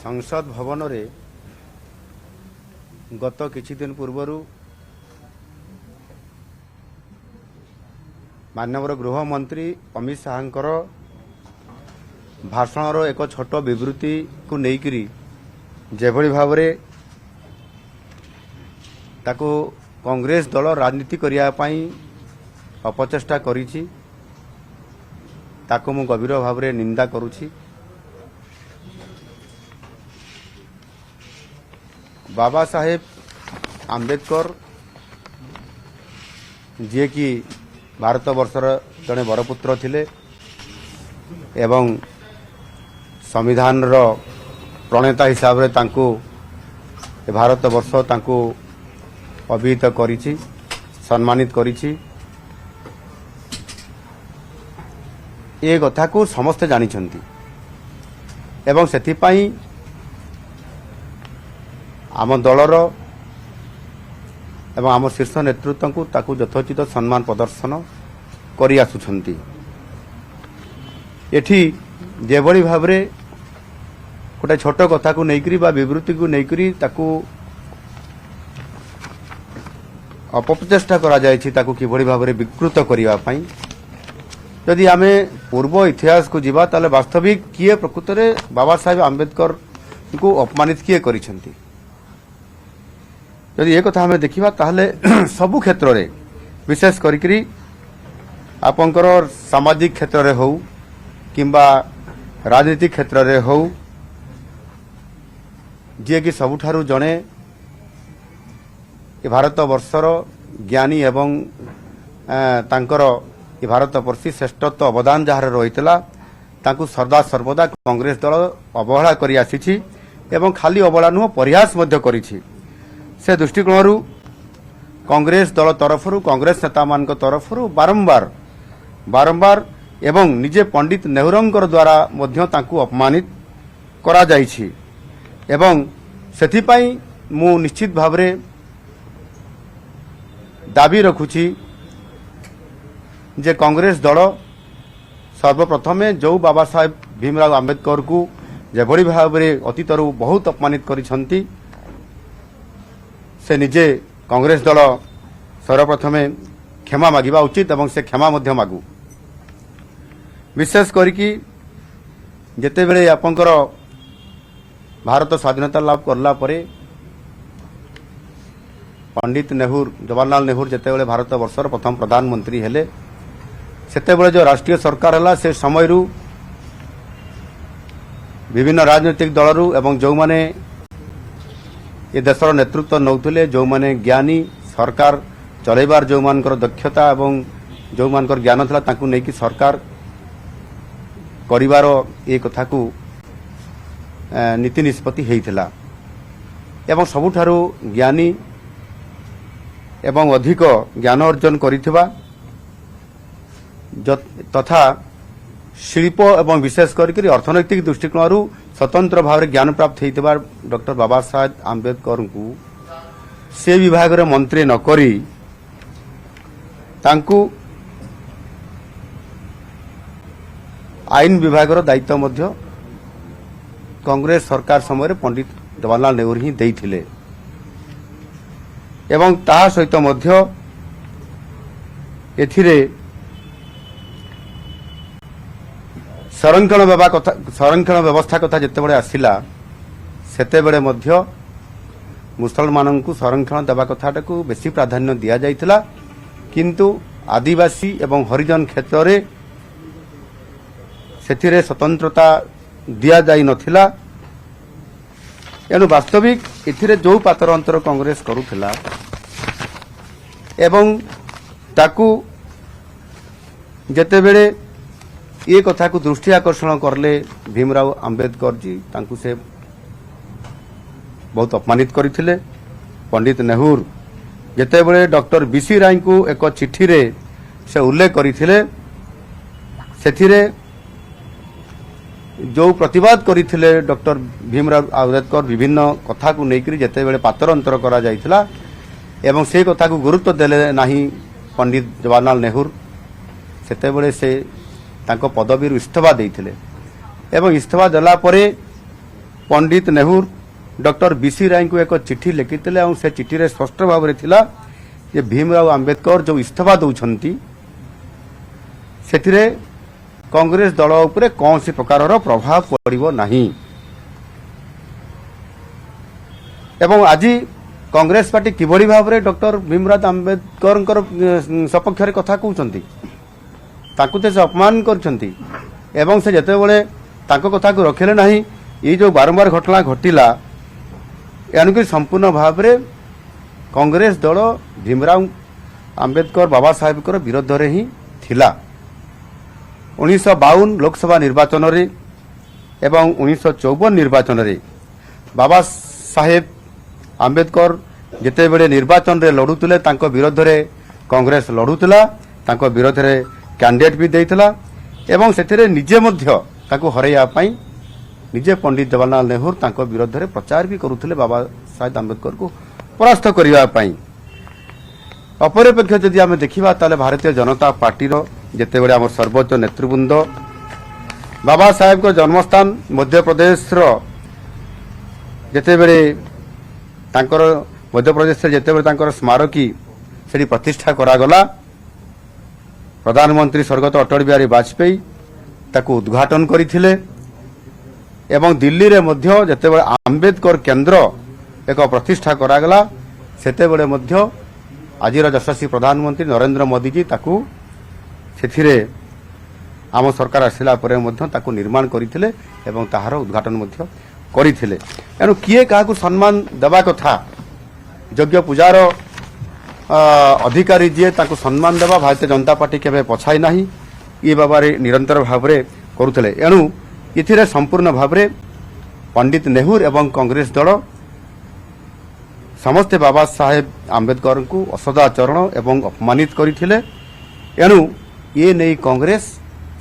संसद भवन रे गत किछि दिन पूर्व माननीय गृह मंत्री अमित शाहंकर भाषण एक छोट विवृत्ति को लेकरी जेभली भाव ताको कांग्रेस दल राजनीति करिया पई अपचेष्टा करिछि ताको मु गभीर भाव निंदा करुछि। बाबा साहेब आंबेडकर जे कि भारत वर्षर जड़े बरपुत्र थिले एवं संविधान रो प्रणेता हिसाब रे तांको भारत वर्ष तांको अभिहित करिछि सम्मानित करिछि। ए कथा को समस्त जानिछंती एवं सेथि पई आम दलर एवं आम शीर्ष नेतृत्व को ताकू यथोचित सम्मान प्रदर्शन करि आसुछंती। एठी जेभली भाव गोटे छोट कथा को लेकरी बा विवृत्ति को लेकरी ताकू अपप्रचेष्टा करा जायछि ताकू किभली भाव विकृत करिवा पई। यदि आमे पूर्व इतिहास को जीवा ताले वास्तविक किए प्रकृत रे बाबा साहेब आंबेडकर को अपमानित किए करिसंती। यदि एक कथा हमें देखिबा ताहले सबु क्षेत्र रे विशेष करिकरी आपनकर सामाजिक क्षेत्र रे हो किंबा राजनीतिक क्षेत्र रे हो जे कि सबुठारु जणे भारत वर्षर ज्ञानी एवं तांकर भारत प्रति श्रेष्ठत्व अवदान जहार रहितला तांकु सदा सर्वदा कांग्रेस दल अवहेला करि आसीछि एवं खाली अवहेला नुह प्रयास मध्य करिछि। से दृष्टिकोण कांग्रेस दल तरफरु कांग्रेस नेता मान तरफरु बारंबार बारंबार एवं निजे पंडित नेहरूंकर द्वारा मध्य तांकु अपमानित करा जाइछि एवं सेथि पई मु निश्चित भावरे दाबी रखुछि जे कांग्रेस दल सर्वप्रथमे जो बाबा साहेब भीमराव आंबेडकर को जेभली भाव अतीतरु बहुत अपमानित करिसंती से निजे कांग्रेस दल सर्वप्रथमे क्षमा मागिबा उचित एवं से क्षमा मध्य मागु। विशेष करिकी जेते बेले आपनकर भारत स्वाधीनता लाभ करला परे पंडित नेहरू जवाहरलाल नेहरू जेते बेले भारत वर्षर प्रथम प्रधानमंत्री हेले सेते बेले जो राष्ट्रीय सरकार हला से समय विभिन्न राजनीतिक दलरू एवं जो माने ये देशर नेतृत्व नौथिले जो माने ज्ञानी सरकार चलैबार जो मानकर दक्षता एवं जो मानकर ज्ञान थला ताकू नेकी सरकार करिवार ए कथा को नीति निष्पत्ति हेइथिला एवं सबुठारु ज्ञानी एवं अधिक ज्ञान अर्जन करिथिबा तथा शिल्प एवं विशेष करके अर्थनैतिक दृष्टिकोण स्वतंत्र भाव ज्ञान प्राप्त होता डॉक्टर बाबा साहेब आंबेडकर को से विभाग रे मंत्री न करी तांकु आईन विभाग रो दायित्व मध्य कांग्रेस सरकार समय पंडित जवाहरलाल नेहरू ही देइथिले एवं ताहा सहित मध्य एथिरे संरक्षण व्यवस्था कथा जिते बड़े आसिला सेते बड़े मध्य मुसलमान को संरक्षण देवा कथाटा को बेसी प्राधान्य दिया जाइथिला किंतु आदिवासी एवं हरिजन क्षेत्र रे सेथिरे स्वतंत्रता दिया जाई नथिला। एनु वास्तविक एथिरे जो पातर अंतर कांग्रेस करुथिला एवं ताकू जेते बेले ये कथा को दृष्टि आकर्षण करले भीमराव आंबेडकर जी तांकु से बहुत अपमानित करथिले। पंडित नेहरू जेते बेले डॉक्टर बीसी राय को एक चिठी रे से उल्लेख करथिले सेथिरे जो प्रतिवाद करथिले डॉक्टर भीमराव आंबेडकर विभिन्न कथा को लेकर जेते बेले पातर अंतर करा जाइथिला एवं से कथा को गुरुत्व देले नाही पंडित जवाहरलाल नेहरू सेते बेले से तांको पदवी इस्तीफा देइथिले एवं इस्तीफा देला परे पंडित नेहरू डॉक्टर बीसी राय को एक चिठी लिखिते और से चिठी रे स्पष्ट भाव थिला जे भीमराव आंबेडकर जो इस्तीफा दौरान से कांग्रेस दल उपरे कौन सी प्रकार प्रभाव पड़ो नहीं एवं आज कांग्रेस पार्टी किभली भाव में डॉक्टर भीमराव आंबेडकर सपक्ष कथा कहते ताकू से अपमान करछंती एवं से जेतेबेले ताको कथा को रखिले नहीं ये जो बारंबार घटना घटिला यानी संपूर्ण भाव में कांग्रेस दल भीमराव आंबेडकर बाबा साहेब को विरोध रे ही थिला 1952 लोकसभा निर्वाचन रे एवं 1954 निर्वाचन रे बाबा साहेब आंबेडकर जेतेबेले निर्वाचन रे लड़ुतले तांको विरोध रे कांग्रेस लड़ुतला तांको विरोध रे कैंडिडेट भी देइतला एवं सेथिरे निजे मध्य ताको हरैया पई निजे पंडित जवाहरलाल नेहरू तांको विरोध रे प्रचार भी करुतले बाबा साहेब आंबेडकर को परास्त करिया पई अपरपेक्ष जदि आम देखा ताले भारतीय जनता पार्टी जेतेबेले आम सर्वोच्च नेतृवृंद बाबा साहेब को जन्मस्थान मध्य प्रदेश जेतेबेले तांकर मध्य प्रदेश जेतेबेले तांकर स्मारकी सेठी प्रतिष्ठा करागला प्रधानमंत्री स्वर्गत अटल बिहारी वाजपेयी ताकू उद्घाटन करथिले एवं दिल्ली रे मध्य जेतेबेले आंबेडकर केंद्र एक प्रतिष्ठा करागला सेतेबेले मध्य आजिर यशस्वी प्रधानमंत्री नरेंद्र मोदी जी ताकू सेथिरे आम सरकार आसिला परे मध्य ताकू निर्माण करथिले एवं ताहार उद्घाटन मध्य करथिले एनु किए काहाकू सम्मान देबा कथा यज्ञ पूजार अधिकारी जी ताकू सम्मान देबा भारतीय जनता पार्टी केबे पछाई नाही ये बाबारे निरंतर भावरे करुथिले एनु इथिरे संपूर्ण भावरे पंडित नेहरू एवं कांग्रेस दल समस्ते बाबा साहेब आंबेडकर को असदाचरण एवं अपमानित करथिले एनु ये नहीं कांग्रेस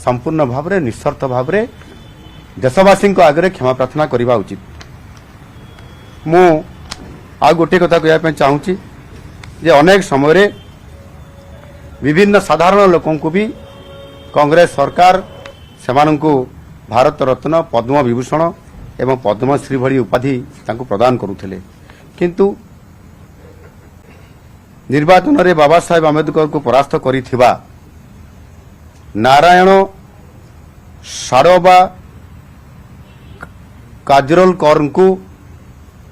संपूर्ण भाव में निस्वार्थ भाव में देशवासी आगे क्षमा प्रार्थना करने उचित मु आ गोटे कथा कहना चाहूँगी जे अनेक समय विभिन्न साधारण लोकों को भी कांग्रेस सरकार सेमानंकु भारत रत्न पद्म विभूषण एवं पद्मश्री भली उपाधि तांको प्रदान करुथिले किंतु निर्वाचन रे बाबा साहेब आंबेडकर को परास्त करिथिबा नारायण सारोबा काजरोलकर को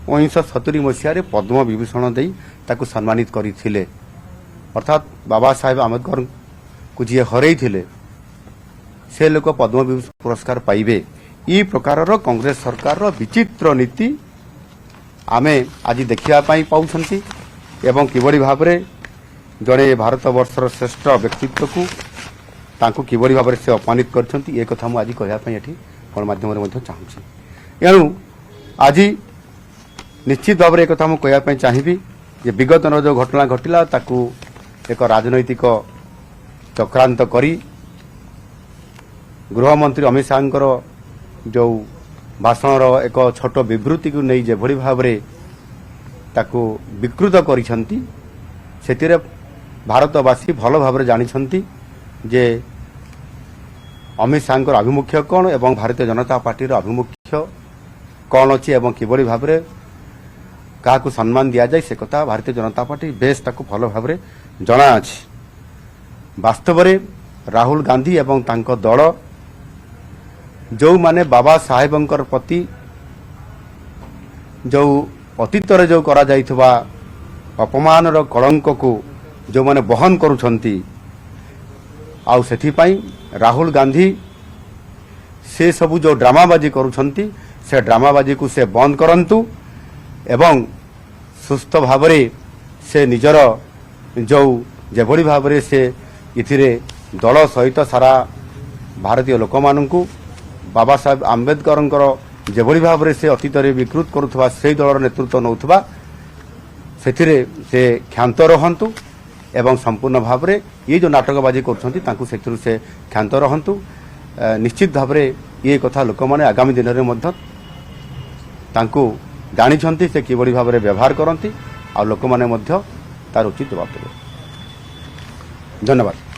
1970 मसीह पद्म विभूषण दे ताकू सम्मानित करथिले अर्थात बाबा साहेब आंबेडकर को जी हरई थिले से लोक पद्म विभूषण पुरस्कार पाइबे ई प्रकार कांग्रेस सरकार विचित्र नीति आमे आज देखिया पाई पाउछंती एवं किभली भाव में जड़े भारत वर्षर श्रेष्ठ व्यक्तित्व को तांको किभली भाव से अपमानित करछंती ए कथा मु आज कहया एठी गणमाध्यम रे चाहूँगी एणु आज निश्चित भाव में एक कथा मु कहया चाहिए जे विगत जो घटना घटिला ताकू एक राजनैतिक चक्रांत करी गृहमंत्री अमित शाहर जो भाषण एक छोट विवृत्ति को नहीं जेभली भाव में ताकू विकृत करिसंती सेतिरे भारतवासी भल भाव जानिछंती जे अमित शाहर आभिमुख्य कौन एवं भारतीय जनता पार्टी आभिमुख्य कौन अच्छी एवं किभली भाव में क्या सम्मान दि जाए से कथा भारतीय जनता पार्टी बेस ताकू भल भाव में जना अछि वास्तव में राहुल गांधी एवं तांको दल जो माने बाबा साहेबंकर प्रति जो अतीत जो करा जाइथबा अपमान कलंक को जो माने बहन करुछंती आउ सेथि पई राहुल गांधी से सबु जो ड्रामाबाजी करुछंती से ड्रामाबाजी को से बंद करंतु एवं सुस्थ भावरे से निजर जो जेभली भावरे से इथिरे दल सहित सारा भारतीय लोक माननकु बाबा साहेब आंबेडकर जेभली भाव में से अतीत विकृत करुवा से दलर नेतृत्व नौथबा सेथिरे से क्षांत रहंतु एवं संपूर्ण भाव में ये जो नाटकबाजी कर से क्षांत रहंतु निश्चित भाव में ये कथा लोक मैंने आगामी दिन में जानी से किभली भाव में व्यवहार करती आ लोक मैंने तार उचित जवाब देवे। धन्यवाद।